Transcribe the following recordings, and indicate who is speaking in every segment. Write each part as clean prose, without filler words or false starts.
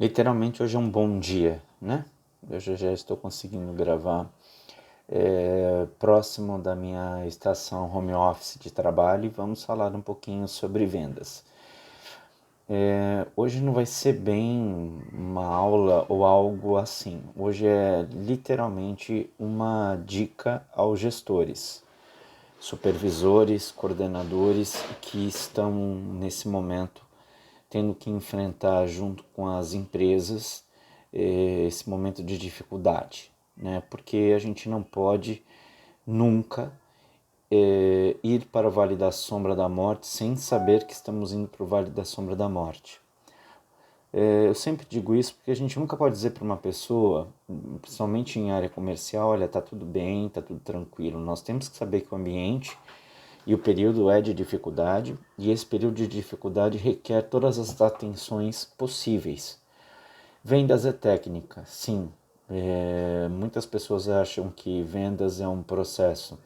Speaker 1: Literalmente hoje é um bom dia, né? Hoje eu já estou conseguindo gravar próximo da minha estação home office de trabalho e vamos falar um pouquinho sobre vendas. Hoje não vai ser bem uma aula ou algo assim. Hoje é literalmente uma dica aos gestores, supervisores, coordenadores que estão nesse momento tendo que enfrentar junto com as empresas esse momento de dificuldade, né? Porque a gente não pode nunca ir para o Vale da Sombra da Morte sem saber que estamos indo para o Vale da Sombra da Morte. Eu sempre digo isso porque a gente nunca pode dizer para uma pessoa, principalmente em área comercial, olha, tá tudo bem, tá tudo tranquilo. Nós temos que saber que o ambiente e o período é de dificuldade, e esse período de dificuldade requer todas as atenções possíveis. Vendas é técnica, sim. Muitas pessoas acham que vendas é um processo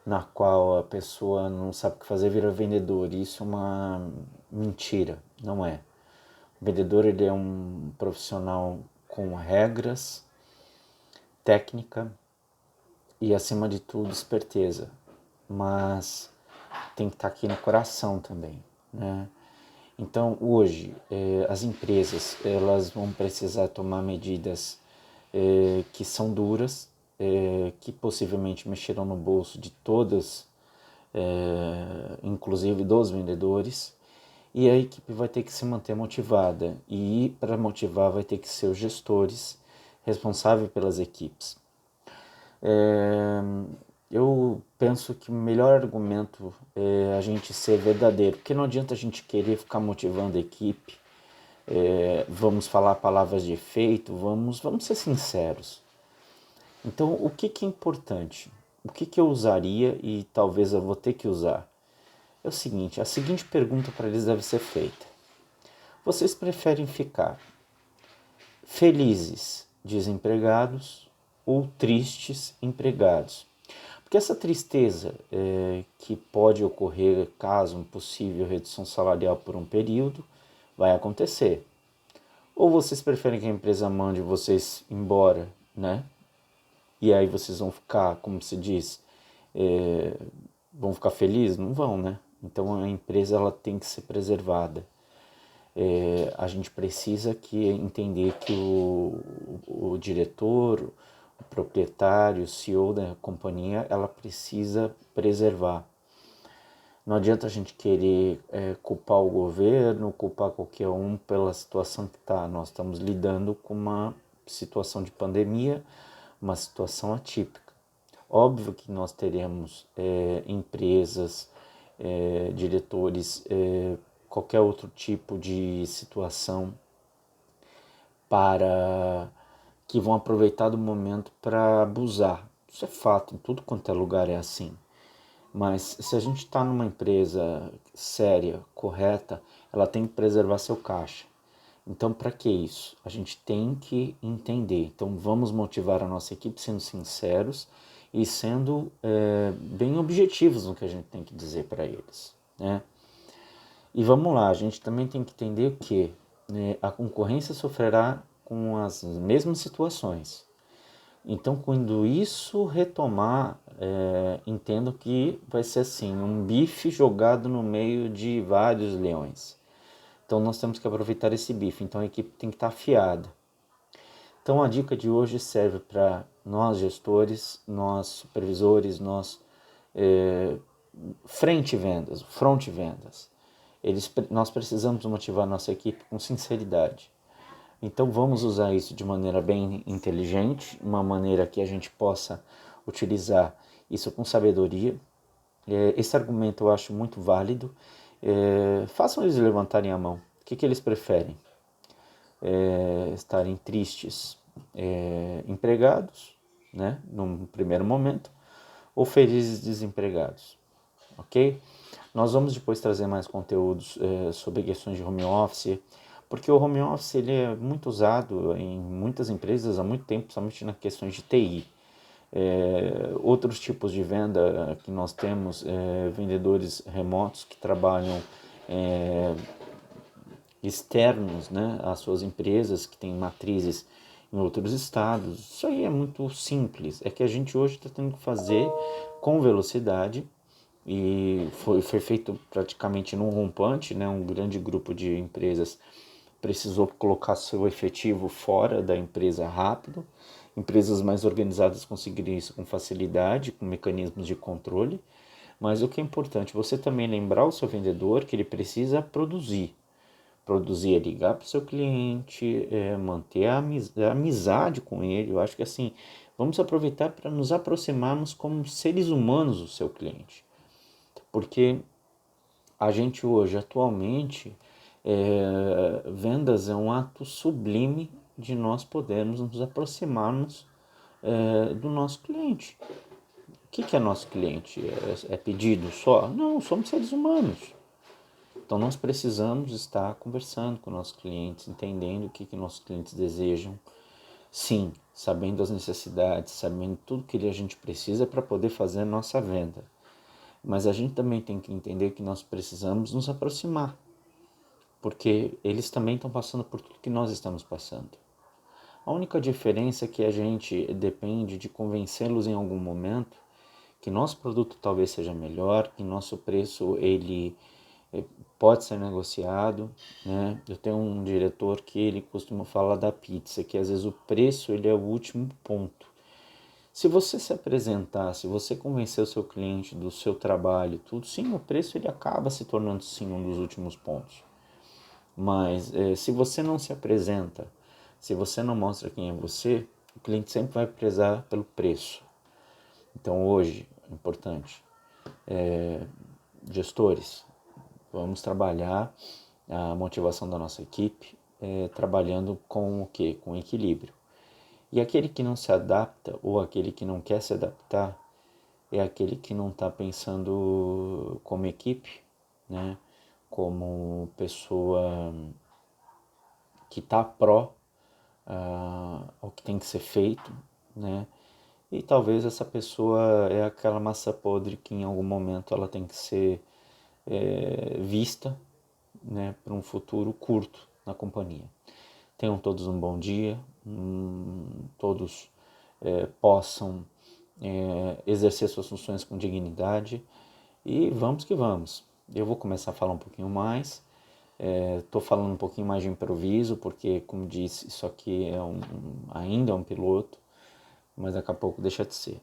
Speaker 1: na qual a pessoa não sabe o que fazer, vira vendedor. Isso é uma mentira, não é. O vendedor ele é um profissional com regras, técnica e, acima de tudo, esperteza. Mas tem que estar aqui no coração também, né? Então, hoje, as empresas elas vão precisar tomar medidas que são duras, que possivelmente mexerão no bolso de todas, inclusive dos vendedores, e a equipe vai ter que se manter motivada. E para motivar vai ter que ser os gestores responsáveis pelas equipes. Eu penso que o melhor argumento é a gente ser verdadeiro, porque não adianta a gente querer ficar motivando a equipe, vamos falar palavras de efeito, vamos ser sinceros. Então, o que é importante? O que eu usaria e talvez eu vou ter que usar? É o seguinte, a seguinte pergunta para eles deve ser feita. Vocês preferem ficar felizes desempregados ou tristes empregados? Porque essa tristeza que pode ocorrer caso uma possível redução salarial por um período vai acontecer. Ou vocês preferem que a empresa mande vocês embora, né? E aí vocês vão ficar, como se diz, vão ficar felizes? Não vão, né? Então a empresa ela tem que ser preservada. A gente precisa entender que o diretor, o proprietário, o CEO da companhia, ela precisa preservar. Não adianta a gente querer culpar o governo, culpar qualquer um pela situação que está. Nós estamos lidando com uma situação de pandemia, uma situação atípica. Óbvio que nós teremos empresas, diretores, qualquer outro tipo de situação para que vão aproveitar do momento para abusar. Isso é fato, em tudo quanto é lugar é assim. Mas se a gente está numa empresa séria, correta, ela tem que preservar seu caixa. Então, para que isso? A gente tem que entender. Então, vamos motivar a nossa equipe sendo sinceros e sendo bem objetivos no que a gente tem que dizer para eles, né? E vamos lá, a gente também tem que entender o que a concorrência sofrerá com as mesmas situações. Então, quando isso retomar, entendo que vai ser assim, um bife jogado no meio de vários leões. Então, nós temos que aproveitar esse bife. Então, a equipe tem que estar afiada. Então, a dica de hoje serve para nós gestores, nós supervisores, nós front vendas. Nós precisamos motivar nossa equipe com sinceridade. Então vamos usar isso de maneira bem inteligente, uma maneira que a gente possa utilizar isso com sabedoria. Esse argumento eu acho muito válido. Façam eles levantarem a mão. O que eles preferem? Estarem tristes, empregados, né, num primeiro momento, ou felizes desempregados, ok? Nós vamos depois trazer mais conteúdos sobre questões de home office, porque o home office ele é muito usado em muitas empresas há muito tempo, principalmente nas questões de TI. Outros tipos de venda que nós temos, vendedores remotos que trabalham externos, né, às suas empresas que têm matrizes em outros estados. Isso aí é muito simples, é que a gente hoje está tendo que fazer com velocidade e foi feito praticamente num rompante, né, um grande grupo de empresas precisou colocar seu efetivo fora da empresa rápido. Empresas mais organizadas conseguiram isso com facilidade, com mecanismos de controle. Mas o que é importante, você também lembrar o seu vendedor que ele precisa produzir. Produzir é ligar para o seu cliente, manter a amizade com ele. Eu acho que assim, vamos aproveitar para nos aproximarmos como seres humanos do seu cliente. Porque a gente hoje, atualmente, vendas é um ato sublime de nós podermos nos aproximarmos do nosso cliente. O que é nosso cliente? É pedido só? Não, somos seres humanos. Então nós precisamos estar conversando com nossos clientes, entendendo o que nossos clientes desejam. Sim, sabendo as necessidades, sabendo tudo que a gente precisa para poder fazer a nossa venda. Mas a gente também tem que entender que nós precisamos nos aproximar, porque eles também estão passando por tudo que nós estamos passando. A única diferença é que a gente depende de convencê-los em algum momento que nosso produto talvez seja melhor, que nosso preço ele pode ser negociado, né? Eu tenho um diretor que ele costuma falar da pizza, que às vezes o preço ele é o último ponto. Se você se apresentar, se você convencer o seu cliente do seu trabalho, tudo, sim, o preço ele acaba se tornando sim um dos últimos pontos. Mas se você não se apresenta, se você não mostra quem é você, o cliente sempre vai prezar pelo preço. Então hoje, é importante, gestores, vamos trabalhar a motivação da nossa equipe, trabalhando com o quê? Com equilíbrio. E aquele que não se adapta ou aquele que não quer se adaptar é aquele que não está pensando como equipe, né? Como pessoa que está pró ao que tem que ser feito, né? E talvez essa pessoa é aquela massa podre que em algum momento ela tem que ser vista, né, para um futuro curto na companhia. Tenham todos um bom dia, todos possam exercer suas funções com dignidade e vamos que vamos. Eu vou começar a falar um pouquinho mais, estou falando um pouquinho mais de improviso, porque, como disse, isso aqui ainda é um piloto, mas daqui a pouco deixa de ser.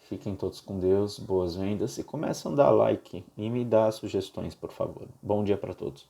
Speaker 1: Fiquem todos com Deus, boas vendas e começam a dar like e me dar sugestões, por favor. Bom dia para todos.